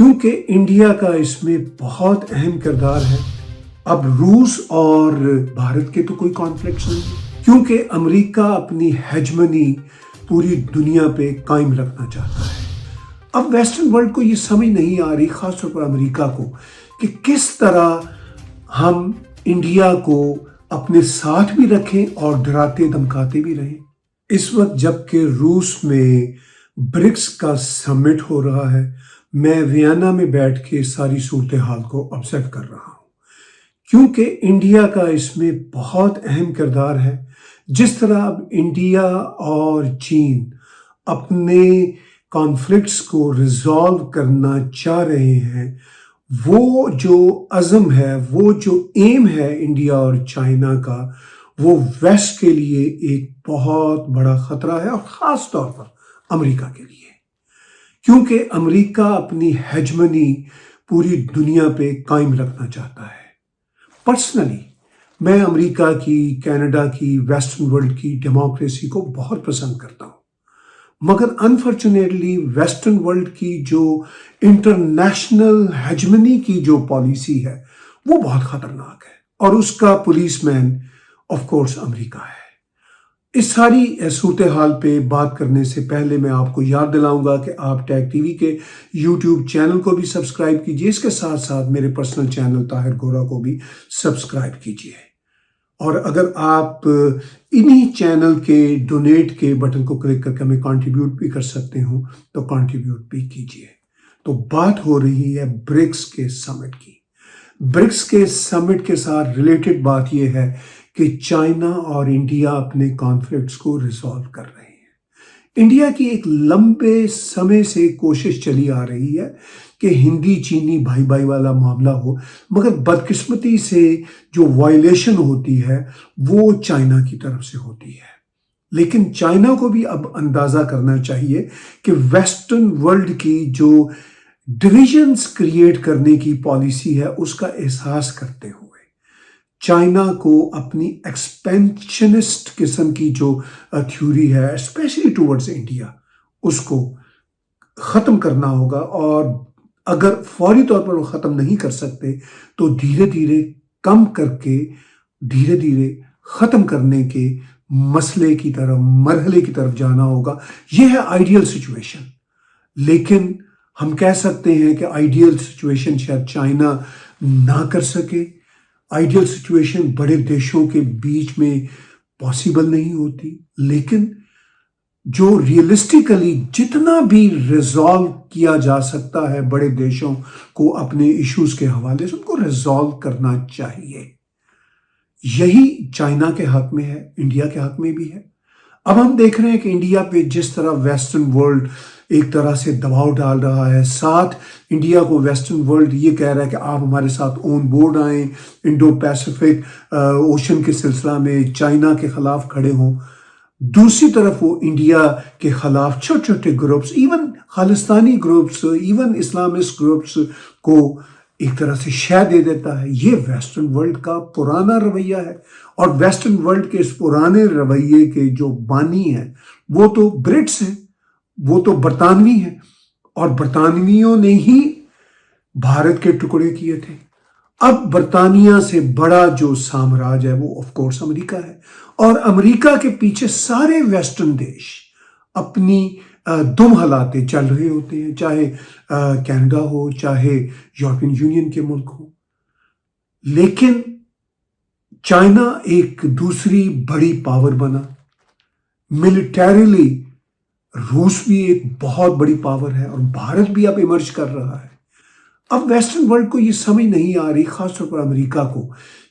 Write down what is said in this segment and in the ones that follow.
کیونکہ انڈیا کا اس میں بہت اہم کردار ہے۔ اب روس اور بھارت کے تو کوئی کانفلکٹس نہیں، کیونکہ امریکہ اپنی ہیجمنی پوری دنیا پہ قائم رکھنا چاہتا ہے۔ اب ویسٹرن ورلڈ کو یہ سمجھ نہیں آ رہی، خاص طور پر امریکہ کو، کہ کس طرح ہم انڈیا کو اپنے ساتھ بھی رکھیں اور ڈراتے دھمکاتے بھی رہیں۔ اس وقت جب کہ روس میں برکس کا سمٹ ہو رہا ہے، میں ویانا میں بیٹھ کے ساری صورتحال کو آبزرو کر رہا ہوں، کیونکہ انڈیا کا اس میں بہت اہم کردار ہے۔ جس طرح اب انڈیا اور چین اپنے کانفلکٹس کو ریزالو کرنا چاہ رہے ہیں، وہ جو عزم ہے، وہ جو ایم ہے انڈیا اور چائنا کا، وہ ویسٹ کے لیے ایک بہت بڑا خطرہ ہے، اور خاص طور پر امریکہ کے لیے، کیونکہ امریکہ اپنی ہیجمنی پوری دنیا پہ قائم رکھنا چاہتا ہے۔ پرسنلی میں امریکہ کی، کینیڈا کی، ویسٹرن ورلڈ کی ڈیموکریسی کو بہت پسند کرتا ہوں، مگر انفارچونیٹلی ویسٹرن ورلڈ کی جو انٹرنیشنل ہیجمنی کی جو پالیسی ہے وہ بہت خطرناک ہے، اور اس کا پولیس مین آف کورس امریکہ ہے۔ اس ساری صورتحال پہ بات کرنے سے پہلے میں آپ کو یاد دلاؤں گا کہ آپ ٹیک ٹی وی کے یوٹیوب چینل کو بھی سبسکرائب کیجیے، اس کے ساتھ ساتھ میرے پرسنل چینل طاہر گورا کو بھی سبسکرائب کیجیے، اور اگر آپ انہی چینل کے ڈونیٹ کے بٹن کو کلک کر کے ہمیں کنٹریبیوٹ بھی کر سکتے ہوں تو کنٹریبیوٹ بھی کیجیے۔ تو بات ہو رہی ہے برکس کے سمٹ کی۔ برکس کے سمٹ کے ساتھ ریلیٹڈ بات یہ ہے کہ چائنا اور انڈیا اپنے کانفلکٹس کو ریزالو کر رہے ہیں۔ انڈیا کی ایک لمبے سمے سے کوشش چلی آ رہی ہے کہ ہندی چینی بھائی بھائی والا معاملہ ہو، مگر بدقسمتی سے جو وائلیشن ہوتی ہے وہ چائنا کی طرف سے ہوتی ہے۔ لیکن چائنا کو بھی اب اندازہ کرنا چاہیے کہ ویسٹرن ورلڈ کی جو ڈویژنز کریٹ کرنے کی پالیسی ہے اس کا احساس کرتے ہوئے چائنا کو اپنی ایکسپینشنسٹ قسم کی جو تھیوری ہے اسپیشلی ٹورڈز انڈیا، اس کو ختم کرنا ہوگا، اور اگر فوری طور پر وہ ختم نہیں کر سکتے تو دھیرے دھیرے کم کر کے دھیرے دھیرے ختم کرنے کے مسئلے کی طرف، مرحلے کی طرف جانا ہوگا۔ یہ ہے آئیڈیل سچویشن، لیکن ہم کہہ سکتے ہیں کہ آئیڈیل سچویشن شاید چائنا نہ کر سکے۔ آئیڈیل سچویشن بڑے دیشوں کے بیچ میں پاسیبل نہیں ہوتی، لیکن جو ریئلسٹیکلی جتنا بھی ریزالو کیا جا سکتا ہے بڑے دیشوں کو اپنے ایشوز کے حوالے سے، ان کو ریزالو کرنا چاہیے۔ یہی چائنا کے حق میں ہے، انڈیا کے حق میں بھی ہے۔ اب ہم دیکھ رہے ہیں کہ انڈیا پہ جس طرح ویسٹرن ورلڈ ایک طرح سے دباؤ ڈال رہا ہے، ساتھ انڈیا کو ویسٹرن ورلڈ یہ کہہ رہا ہے کہ آپ ہمارے ساتھ اون بورڈ آئیں، انڈو پیسفک اوشن کے سلسلہ میں چائنا کے خلاف کھڑے ہوں۔ دوسری طرف وہ انڈیا کے خلاف چھوٹے چھوٹے groups, even Khalistani groups, even Islamist groups کو ایک طرح سے شے دے دیتا ہے۔ یہ ویسٹرن ورلڈ کا پرانا رویہ ہے، اور ویسٹرن ورلڈ کے اس پرانے رویے کے جو بانی ہیں وہ تو برٹس ہیں، وہ تو برطانوی ہیں، اور برطانویوں نے ہی بھارت کے ٹکڑے کیے تھے۔ اب برطانیہ سے بڑا جو سامراج ہے وہ آف کورس امریکہ ہے، اور امریکہ کے پیچھے سارے ویسٹرن دیش اپنی دم ہلاتے چل رہے ہوتے ہیں، چاہے کینیڈا ہو، چاہے یورپین یونین کے ملک ہو۔ لیکن چائنا ایک دوسری بڑی پاور بنا، ملیٹریلی روس بھی ایک بہت بڑی پاور ہے، اور بھارت بھی اب ایمرج کر رہا ہے۔ اب ویسٹرن ورلڈ کو یہ سمجھ نہیں آ رہی، خاص طور پر امریکہ کو،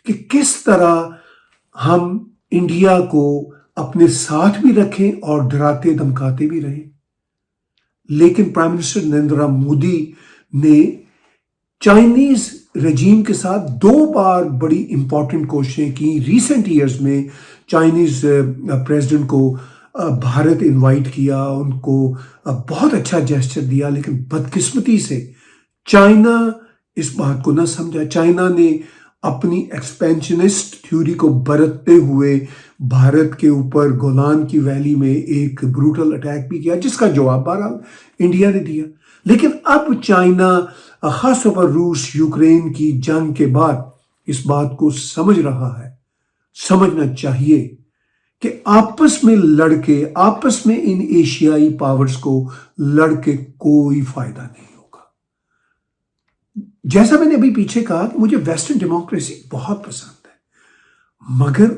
کہ کس طرح ہم انڈیا کو اپنے ساتھ بھی رکھیں اور ڈراتے دھمکاتے بھی رہیں۔ لیکن پرائم منسٹر نریندر مودی نے چائنیز رجیم کے ساتھ 2 بار بڑی امپورٹنٹ کوششیں کی۔ ریسنٹ ایئرز میں چائنیز پریزیڈنٹ کو بھارت انوائٹ کیا، ان کو بہت اچھا جیسچر دیا، لیکن بدقسمتی سے چائنا اس بات کو نہ سمجھا۔ چائنا نے اپنی ایکسپینشنسٹ تھیوری کو برتتے ہوئے بھارت کے اوپر گولان کی ویلی میں ایک بروٹل اٹیک بھی کیا، جس کا جواب بہرحال انڈیا نے دیا۔ لیکن اب چائنا، خاص طور پر روس یوکرین کی جنگ کے بعد اس بات کو سمجھ رہا ہے، سمجھنا چاہیے کہ آپس میں لڑ کے، آپس میں ان ایشیائی پاورز کو لڑ کے کوئی فائدہ نہیں ہوگا۔ جیسا میں نے ابھی پیچھے کہا کہ مجھے ویسٹرن ڈیموکریسی بہت پسند ہے، مگر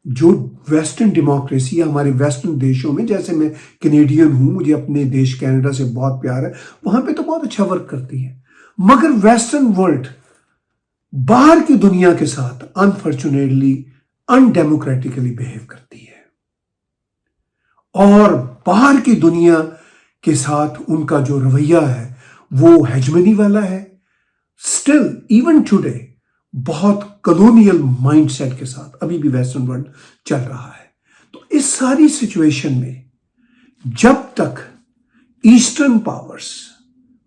جو ویسٹرن ڈیموکریسی ہے ہمارے ویسٹرن دیشوں میں، جیسے میں کینیڈین ہوں، مجھے اپنے دیش کینیڈا سے بہت پیار ہے، وہاں پہ تو بہت اچھا ورک کرتی ہے، مگر ویسٹرن ورلڈ باہر کی دنیا کے ساتھ انفارچونیٹلی ان ڈیموکریٹکلی بہیو کرتی ہے، اور باہر کی دنیا کے ساتھ ان کا جو رویہ ہے وہ ہیجمنی والا ہے، اسٹل ایون ٹوڈے بہت کلونیل مائنڈ سیٹ کے ساتھ ابھی بھی ویسٹرن ورلڈ چل رہا ہے۔ تو اس ساری سچویشن میں جب تک ایسٹرن پاورز،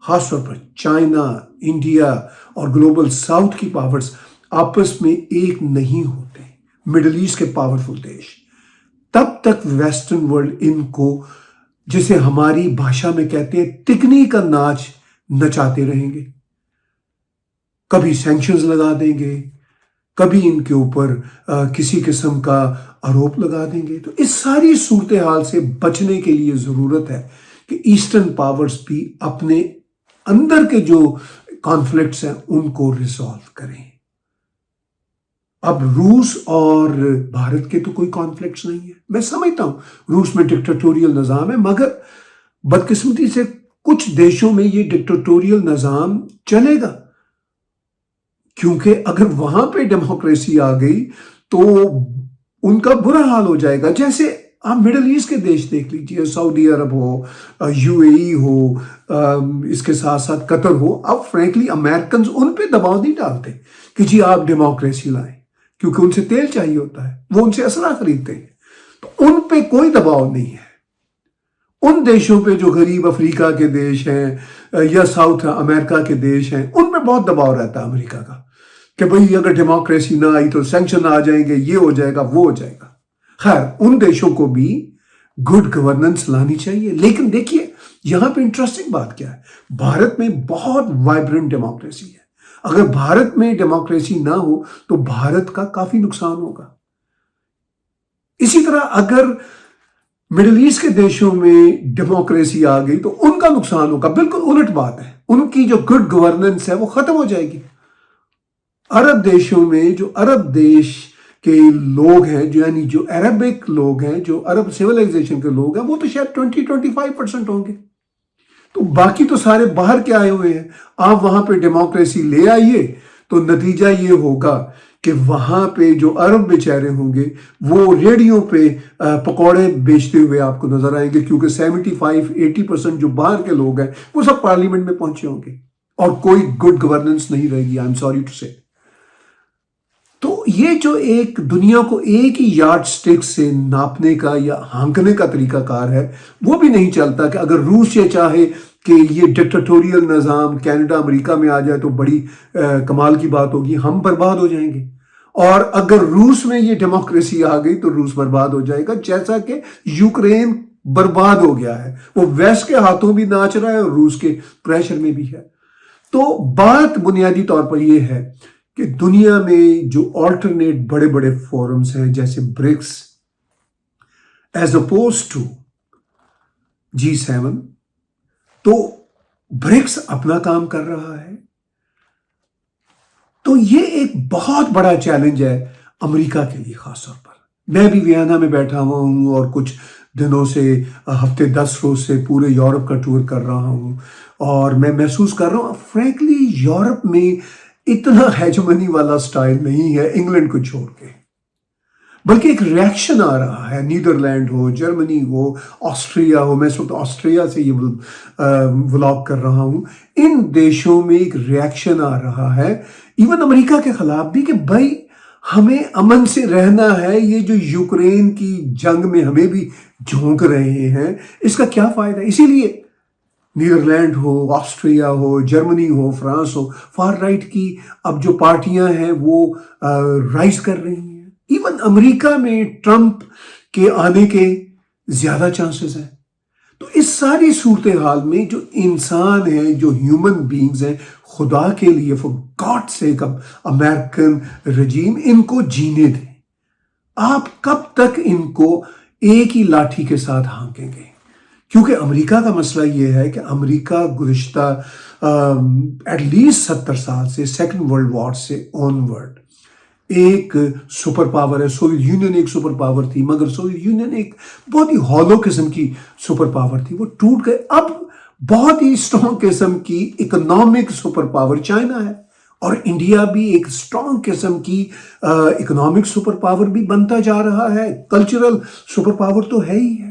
خاص طور پر چائنا، انڈیا اور گلوبل ساؤتھ کی پاورز آپس میں ایک نہیں ہوتے، مڈل ایسٹ کے پاورفل دیش، تب تک ویسٹرن ورلڈ ان کو، جسے ہماری بھاشا میں کہتے ہیں، تکنی کا ناچ نچاتے رہیں گے۔ کبھی سینکشنز لگا دیں گے، کبھی ان کے اوپر کسی قسم کا آروپ لگا دیں گے۔ تو اس ساری صورتحال سے بچنے کے لیے ضرورت ہے کہ ایسٹرن پاورز بھی اپنے اندر کے جو کانفلکٹس ہیں ان کو ریزالو کریں۔ اب روس اور بھارت کے تو کوئی کانفلکٹس نہیں ہے، میں سمجھتا ہوں روس میں ڈکٹیٹوریل نظام ہے، مگر بدقسمتی سے کچھ دیشوں میں یہ ڈکٹیٹوریل نظام چلے گا، کیونکہ اگر وہاں پہ ڈیموکریسی آ گئی تو ان کا برا حال ہو جائے گا۔ جیسے آپ مڈل ایسٹ کے دیش دیکھ لیجیے، سعودی عرب ہو، یو اے ای ہو، اس کے ساتھ ساتھ قطر ہو۔ اب فرینکلی امریکنز ان پہ دباؤ نہیں ڈالتے کہ جی آپ ڈیموکریسی لائیں، کیونکہ ان سے تیل چاہیے ہوتا ہے، وہ ان سے اسلحہ خریدتے ہیں، تو ان پہ کوئی دباؤ نہیں ہے۔ ان دیشوں پہ جو غریب افریقہ کے دیش ہیں یا ساؤتھ امریکہ کے دیش ہیں، ان پہ بہت دباؤ رہتا ہے امریکہ کا کہ بھئی اگر ڈیموکریسی نہ آئی تو سینکشن آ جائیں گے، یہ ہو جائے گا، وہ ہو جائے گا۔ خیر، ان دیشوں کو بھی گڈ گورننس لانی چاہیے۔ لیکن دیکھیے یہاں پہ انٹرسٹنگ بات کیا ہے، بھارت میں بہت وائبرنٹ ڈیموکریسی ہے۔ اگر بھارت میں ڈیموکریسی نہ ہو تو بھارت کا کافی نقصان ہوگا۔ اسی طرح اگر مڈل ایسٹ کے دیشوں میں ڈیموکریسی آ گئی تو ان کا نقصان ہوگا۔ بالکل الٹ بات ہے، ان کی جو گڈ گورننس ہے وہ ختم ہو جائے گی۔ عرب دیشوں میں جو عرب دیش کے لوگ ہیں، یعنی جو عربک لوگ ہیں، جو عرب سیولائزیشن کے لوگ ہیں، وہ تو شاید 20-25% ہوں گے۔ تو باقی تو سارے باہر کے آئے ہوئے ہیں۔ آپ وہاں پہ ڈیموکریسی لے آئیے تو نتیجہ یہ ہوگا کہ وہاں پہ جو عرب بیچارے ہوں گے وہ ریڈیو پہ پکوڑے بیچتے ہوئے آپ کو نظر آئیں گے، کیونکہ 75-80% جو باہر کے لوگ ہیں وہ سب پارلیمنٹ میں پہنچے ہوں گے، اور کوئی گڈ گورننس نہیں رہے گی۔ آئی ایم سوری ٹو سے۔ تو یہ جو ایک دنیا کو ایک ہی یارڈ سٹک سے ناپنے کا یا ہانکنے کا طریقہ کار ہے، وہ بھی نہیں چلتا کہ اگر روس یہ چاہے کہ یہ ڈکٹیٹوریل نظام کینیڈا امریکہ میں آ جائے تو بڑی کمال کی بات ہوگی، ہم برباد ہو جائیں گے۔ اور اگر روس میں یہ ڈیموکریسی آ گئی تو روس برباد ہو جائے گا، جیسا کہ یوکرین برباد ہو گیا ہے۔ وہ ویسٹ کے ہاتھوں بھی ناچ رہا ہے اور روس کے پریشر میں بھی ہے۔ تو بات بنیادی طور پر یہ ہے کہ دنیا میں جو آلٹرنیٹ بڑے بڑے فورمز ہیں جیسے BRICS as oppose to G7، تو برکس اپنا کام کر رہا ہے۔ تو یہ ایک بہت بڑا چیلنج ہے امریکہ کے لیے خاص طور پر۔ میں بھی ویانا میں بیٹھا ہوا ہوں اور کچھ دنوں سے، ہفتے 10 روز سے پورے یورپ کا ٹور کر رہا ہوں، اور میں محسوس کر رہا ہوں فرینکلی یورپ میں اتنا ہیجمنی والا سٹائل نہیں ہے انگلینڈ کو چھوڑ کے، بلکہ ایک ریاکشن آ رہا ہے۔ نیدرلینڈ ہو، جرمنی ہو، آسٹریا ہو، میں اس وقت آسٹریا سے یہ ولاگ کر رہا ہوں، ان دیشوں میں ایک ریاکشن آ رہا ہے ایون امریکہ کے خلاف بھی کہ بھائی ہمیں امن سے رہنا ہے، یہ جو یوکرین کی جنگ میں ہمیں بھی جھونک رہے ہیں، اس کا کیا فائدہ ہے؟ اسی لیے Netherland who, Austria who, Germany who, France who, for right کی اب جو پارٹیاں ہیں وہ رائز کر رہی ہیں. ایون امریکہ میں ٹرمپ کے آنے کے زیادہ چانسز ہیں. تو اس ساری صورتحال میں جو انسان ہیں، جو ہیومن بینگز ہیں، خدا کے لیے فور گاڈ سیک امریکن رجیم ان کو جینے دیں. آپ کب تک ان کو ایک ہی لاٹھی کے ساتھ ہانکیں گے؟ کیونکہ امریکہ کا مسئلہ یہ ہے کہ امریکہ گزشتہ ایٹ لیسٹ 70 سال سے سیکنڈ ورلڈ وار سے آن ورڈ ایک سپر پاور ہے. سوویت یونین ایک سپر پاور تھی، مگر سوویت یونین ایک بہت ہی ہالو قسم کی سپر پاور تھی، وہ ٹوٹ گئے. اب بہت ہی اسٹرانگ قسم کی اکنامک سپر پاور چائنا ہے، اور انڈیا بھی ایک اسٹرانگ قسم کی اکنامک سپر پاور بھی بنتا جا رہا ہے. کلچرل سپر پاور تو ہے ہی ہے.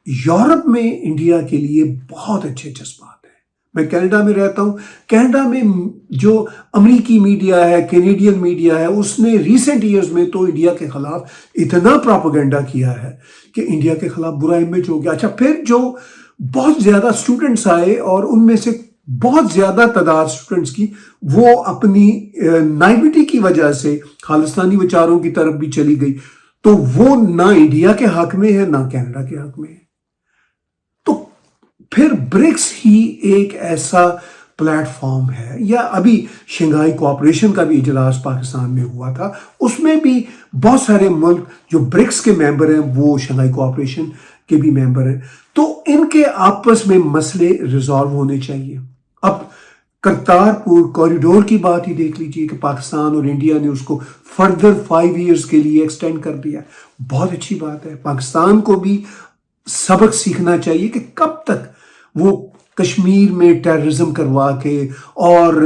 یورپ میں انڈیا کے لیے بہت اچھے جذبات ہیں. میں کینیڈا میں رہتا ہوں. کینیڈا میں جو امریکی میڈیا ہے، کینیڈین میڈیا ہے، اس نے ریسنٹ ایئرز میں تو انڈیا کے خلاف اتنا پراپیگنڈا کیا ہے کہ انڈیا کے خلاف برا امیج ہو گیا. اچھا، پھر جو بہت زیادہ اسٹوڈنٹس آئے اور ان میں سے بہت زیادہ تعداد اسٹوڈنٹس کی وہ اپنی نائبٹی کی وجہ سے خالصتانی وچاروں کی طرف بھی چلی گئی، تو وہ نہ انڈیا کے حق میں ہے نہ کینیڈا کے حق میں ہے. تو پھر برکس ہی ایک ایسا پلیٹ فارم ہے، یا ابھی شنگھائی کوآپریشن کا بھی اجلاس پاکستان میں ہوا تھا، اس میں بھی بہت سارے ملک جو برکس کے ممبر ہیں وہ شنگھائی کوآپریشن کے بھی ممبر ہیں. تو ان کے آپس میں مسئلے ریزالو ہونے چاہیے. اب کرتارپور کوریڈور کی بات ہی دیکھ لیجئے کہ پاکستان اور انڈیا نے اس کو فردر 5 ایئرز کے لیے ایکسٹینڈ کر دیا. بہت اچھی بات ہے. پاکستان کو بھی سبق سیکھنا چاہیے کہ کب تک وہ کشمیر میں ٹیررزم کروا کے اور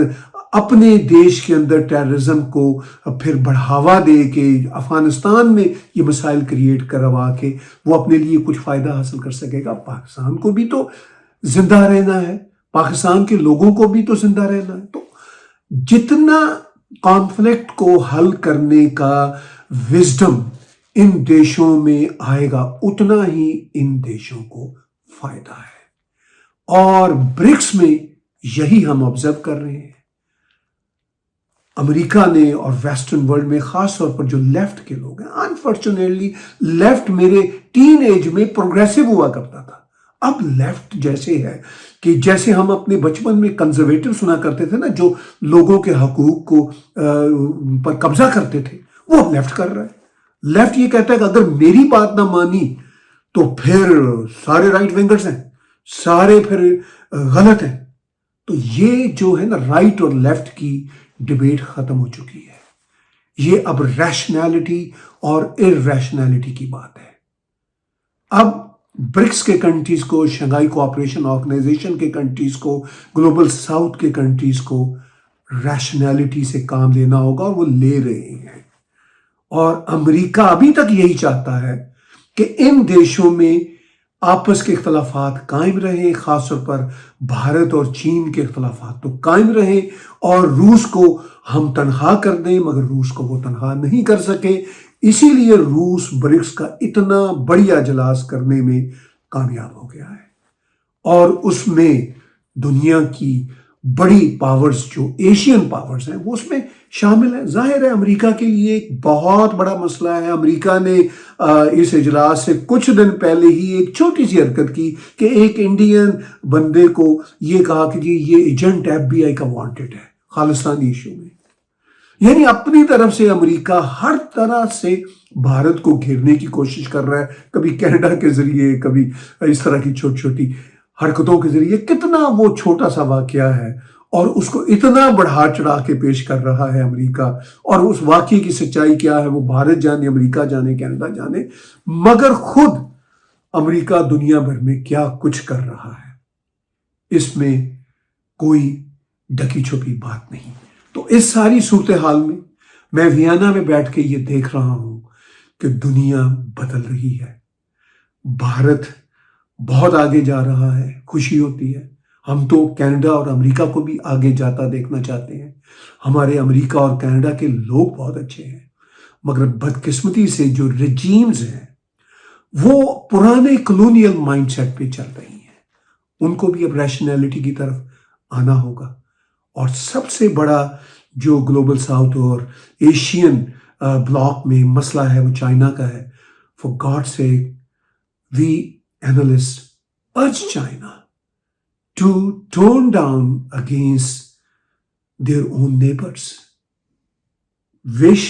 اپنے دیش کے اندر ٹیررزم کو پھر بڑھاوا دے کے افغانستان میں یہ مسائل کریٹ کروا کے وہ اپنے لیے کچھ فائدہ حاصل کر سکے گا. پاکستان کو بھی تو زندہ رہنا ہے، پاکستان کے لوگوں کو بھی تو زندہ رہنا ہے. تو جتنا کانفلکٹ کو حل کرنے کا وزڈم ان دیشوں میں آئے گا اتنا ہی ان دیشوں کو فائدہ ہے. اور برکس میں یہی ہم آبزرو کر رہے ہیں. امریکہ نے اور ویسٹرن ورلڈ میں خاص طور پر جو لیفٹ کے لوگ ہیں، انفارچونیٹلی لیفٹ میرے ٹین ایج میں پروگریسو ہوا کرتا تھا. اب لیفٹ جیسے ہے کہ جیسے ہم اپنے بچپن میں کنزرویٹو سنا کرتے تھے نا، جو لوگوں کے حقوق کو پر قبضہ کرتے تھے، وہ اب لیفٹ کر رہا ہے. لیفٹ یہ کہتا ہے کہ اگر میری بات نہ مانی تو پھر سارے رائٹ ونگرز ہیں، سارے پھر غلط ہیں. تو یہ جو ہے نا رائٹ اور لیفٹ کی ڈبیٹ ختم ہو چکی ہے. یہ اب ریشنالٹی اور ارریشنالٹی کی بات ہے. اب برکس کے کنٹریز کو، شنگھائی کوآپریشن آرگنائزیشن کے کنٹریز کو، گلوبل ساؤتھ کے کنٹریز کو ریشنالٹی سے کام لینا ہوگا، اور وہ لے رہے ہیں. اور امریکہ ابھی تک یہی چاہتا ہے کہ ان دیشوں میں آپس کے اختلافات قائم رہیں، خاص طور پر بھارت اور چین کے اختلافات تو قائم رہیں، اور روس کو ہم تنہا کر دیں، مگر روس کو وہ تنہا نہیں کر سکے. اسی لیے روس برکس کا اتنا بڑی اجلاس کرنے میں کامیاب ہو گیا ہے، اور اس میں دنیا کی بڑی پاورز جو ایشین پاورز ہیں وہ اس میں شامل ہیں. ظاہر ہے امریکہ کے لیے ایک بہت بڑا مسئلہ ہے. امریکہ نے اس اجلاس سے کچھ دن پہلے ہی ایک چھوٹی سی حرکت کی کہ ایک انڈین بندے کو یہ کہا کہ جی یہ ایجنٹ FBI کا وانٹڈ ہے خالصتانی ایشو میں. یعنی اپنی طرف سے امریکہ ہر طرح سے بھارت کو گھیرنے کی کوشش کر رہا ہے، کبھی کینیڈا کے ذریعے، کبھی اس طرح کی چھوٹی چھوٹی حرکتوں کے ذریعے. کتنا وہ چھوٹا سا واقعہ ہے اور اس کو اتنا بڑھا چڑھا کے پیش کر رہا ہے امریکہ، اور اس واقعے کی سچائی کیا ہے وہ بھارت جانے، امریکہ جانے، کینیڈا جانے، مگر خود امریکہ دنیا بھر میں کیا کچھ کر رہا ہے اس میں کوئی ڈکی چھپی بات نہیں. تو اس ساری صورتحال میں ویانا میں بیٹھ کے یہ دیکھ رہا ہوں کہ دنیا بدل رہی ہے. بھارت بہت آگے جا رہا ہے، خوشی ہوتی ہے. ہم تو کینیڈا اور امریکہ کو بھی آگے جاتا دیکھنا چاہتے ہیں. ہمارے امریکہ اور کینیڈا کے لوگ بہت اچھے ہیں، مگر بدقسمتی سے جو رجیمز ہیں وہ پرانے کلونیل مائنڈ سیٹ پہ چل رہی ہیں. ان کو بھی اب ریشنلٹی کی طرف آنا ہوگا. اور سب سے بڑا جو گلوبل ساؤتھ اور ایشین بلاک میں مسئلہ ہے وہ چائنا کا ہے. For God sake we analyst urge China to tone down against their own neighbors. Wish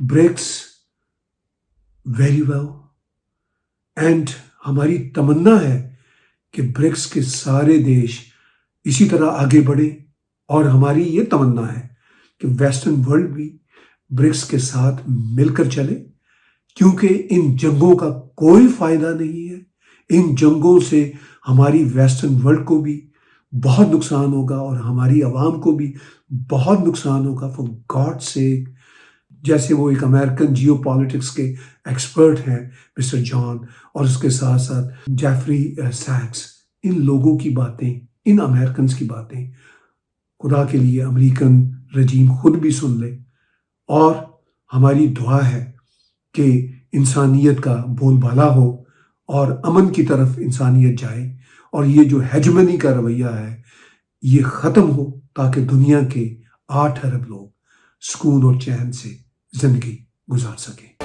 BRICS very well. And ہماری تمنا ہے کہ برکس کے سارے دیش اسی طرح آگے بڑھیں، اور ہماری یہ تمنا ہے کہ ویسٹرن ورلڈ بھی برکس کے ساتھ مل کر چلے، کیونکہ ان جنگوں کا کوئی فائدہ نہیں ہے. ان جنگوں سے ہماری ویسٹرن ورلڈ کو بھی بہت نقصان ہوگا اور ہماری عوام کو بھی بہت نقصان ہوگا. فار گاڈ سیک، جیسے وہ ایک امریکن جیو پالیٹکس کے ایکسپرٹ ہیں مسٹر جان، اور اس کے ساتھ ساتھ جیفری سیکس، ان لوگوں کی باتیں، ان امریکنز کی باتیں خدا کے لیے امریکن رجیم خود بھی سن لے. اور ہماری دعا ہے کہ انسانیت کا بول بالا ہو اور امن کی طرف انسانیت جائے، اور یہ جو ہیجمنی کا رویہ ہے یہ ختم ہو، تاکہ دنیا کے 8 ارب لوگ سکون اور چین سے زندگی گزار سکیں.